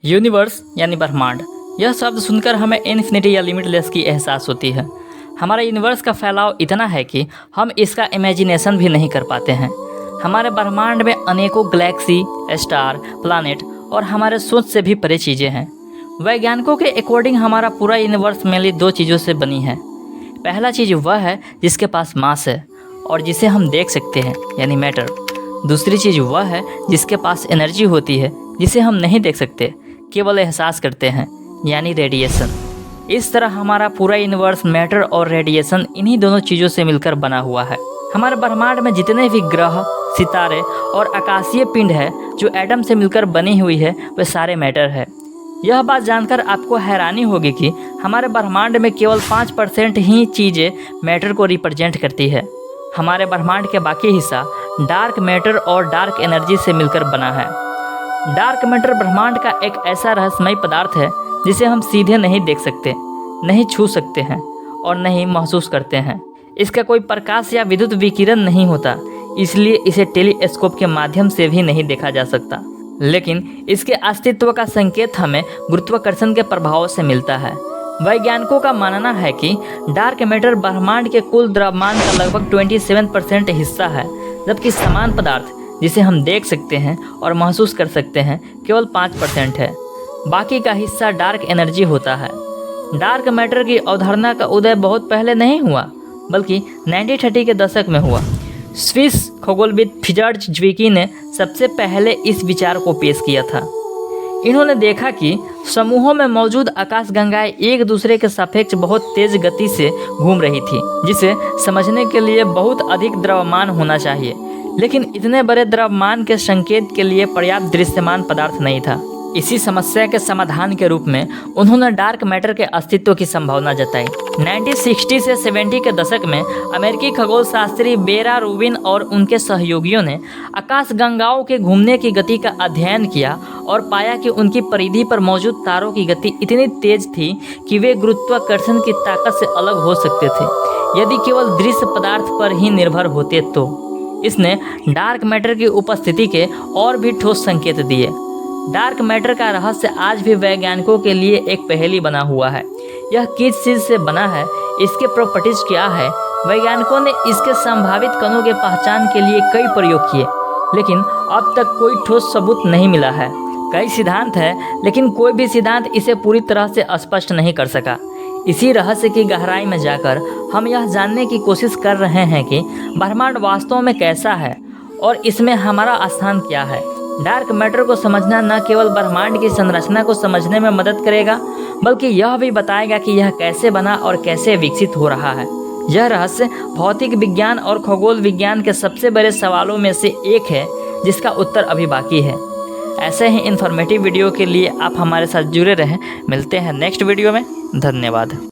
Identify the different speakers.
Speaker 1: Universe यानी ब्रह्मांड, यह शब्द सुनकर हमें इन्फिनिटी या लिमिटलेस की एहसास होती है। हमारे यूनिवर्स का फैलाव इतना है कि हम इसका इमेजिनेशन भी नहीं कर पाते हैं। हमारे ब्रह्मांड में अनेकों गैलेक्सी, स्टार, प्लैनेट और हमारे सोच से भी परे चीज़ें हैं। वैज्ञानिकों के अकॉर्डिंग हमारा पूरा यूनिवर्स मेनली दो चीज़ों से बनी है। पहला चीज़ वह है जिसके पास मास है और जिसे हम देख सकते हैं यानी मैटर। दूसरी चीज़ वह है जिसके पास एनर्जी होती है जिसे हम नहीं देख सकते, केवल एहसास करते हैं यानी रेडिएशन। इस तरह हमारा पूरा यूनिवर्स मैटर और रेडिएशन इन्हीं दोनों चीज़ों से मिलकर बना हुआ है। हमारे ब्रह्मांड में जितने भी ग्रह, सितारे और आकाशीय पिंड है जो एटम से मिलकर बनी हुई है, वे सारे मैटर है। यह बात जानकर आपको हैरानी होगी कि हमारे ब्रह्मांड में केवल 5% ही चीज़ें मैटर को रिप्रेजेंट करती है। हमारे ब्रह्मांड के बाकी हिस्सा डार्क मैटर और डार्क एनर्जी से मिलकर बना है। डार्क मैटर ब्रह्मांड का एक ऐसा रहस्यमय पदार्थ है जिसे हम सीधे नहीं देख सकते, नहीं छू सकते हैं और नहीं महसूस करते हैं। इसका कोई प्रकाश या विद्युत विकिरण नहीं होता, इसलिए इसे टेलीस्कोप के माध्यम से भी नहीं देखा जा सकता। लेकिन इसके अस्तित्व का संकेत हमें गुरुत्वाकर्षण के प्रभाव से मिलता है। वैज्ञानिकों का मानना है कि डार्क मैटर ब्रह्मांड के कुल द्रव्यमान का लगभग 27% हिस्सा है, जबकि समान पदार्थ जिसे हम देख सकते हैं और महसूस कर सकते हैं केवल 5% है। बाकी का हिस्सा डार्क एनर्जी होता है। डार्क मैटर की अवधारणा का उदय बहुत पहले नहीं हुआ, बल्कि 1930 के दशक में हुआ। स्विस खगोलविद फ्रिट्ज ज्विकी ने सबसे पहले इस विचार को पेश किया था। इन्होंने देखा कि समूहों में मौजूद आकाशगंगाएं एक दूसरे के सापेक्ष बहुत तेज गति से घूम रही थी, जिसे समझने के लिए बहुत अधिक द्रव्यमान होना चाहिए, लेकिन इतने बड़े द्रव्यमान के संकेत के लिए पर्याप्त दृश्यमान पदार्थ नहीं था। इसी समस्या के समाधान के रूप में उन्होंने डार्क मैटर के अस्तित्व की संभावना जताई। 1960 से 70 के दशक में अमेरिकी खगोल शास्त्री बेरा रूबिन और उनके सहयोगियों ने आकाशगंगाओं के घूमने की गति का अध्ययन किया और पाया कि उनकी परिधि पर मौजूद तारों की गति इतनी तेज थी कि वे गुरुत्वाकर्षण की ताकत से अलग हो सकते थे यदि केवल दृश्य पदार्थ पर ही निर्भर होते तो। इसने डार्क मैटर की उपस्थिति के और भी ठोस संकेत दिए। डार्क मैटर का रहस्य आज भी वैज्ञानिकों के लिए एक पहेली बना हुआ है। यह किस चीज़ से बना है, इसके प्रॉपर्टीज क्या है। वैज्ञानिकों ने इसके संभावित कणों के पहचान के लिए कई प्रयोग किए, लेकिन अब तक कोई ठोस सबूत नहीं मिला है। कई सिद्धांत हैं, लेकिन कोई भी सिद्धांत इसे पूरी तरह से स्पष्ट नहीं कर सका। इसी रहस्य की गहराई में जाकर हम यह जानने की कोशिश कर रहे हैं कि ब्रह्मांड वास्तव में कैसा है और इसमें हमारा स्थान क्या है। डार्क मैटर को समझना न केवल ब्रह्मांड की संरचना को समझने में मदद करेगा, बल्कि यह भी बताएगा कि यह कैसे बना और कैसे विकसित हो रहा है। यह रहस्य भौतिक विज्ञान और खगोल विज्ञान के सबसे बड़े सवालों में से एक है, जिसका उत्तर अभी बाकी है। ऐसे ही इन्फॉर्मेटिव वीडियो के लिए आप हमारे साथ जुड़े रहें। मिलते हैं नेक्स्ट वीडियो में। धन्यवाद।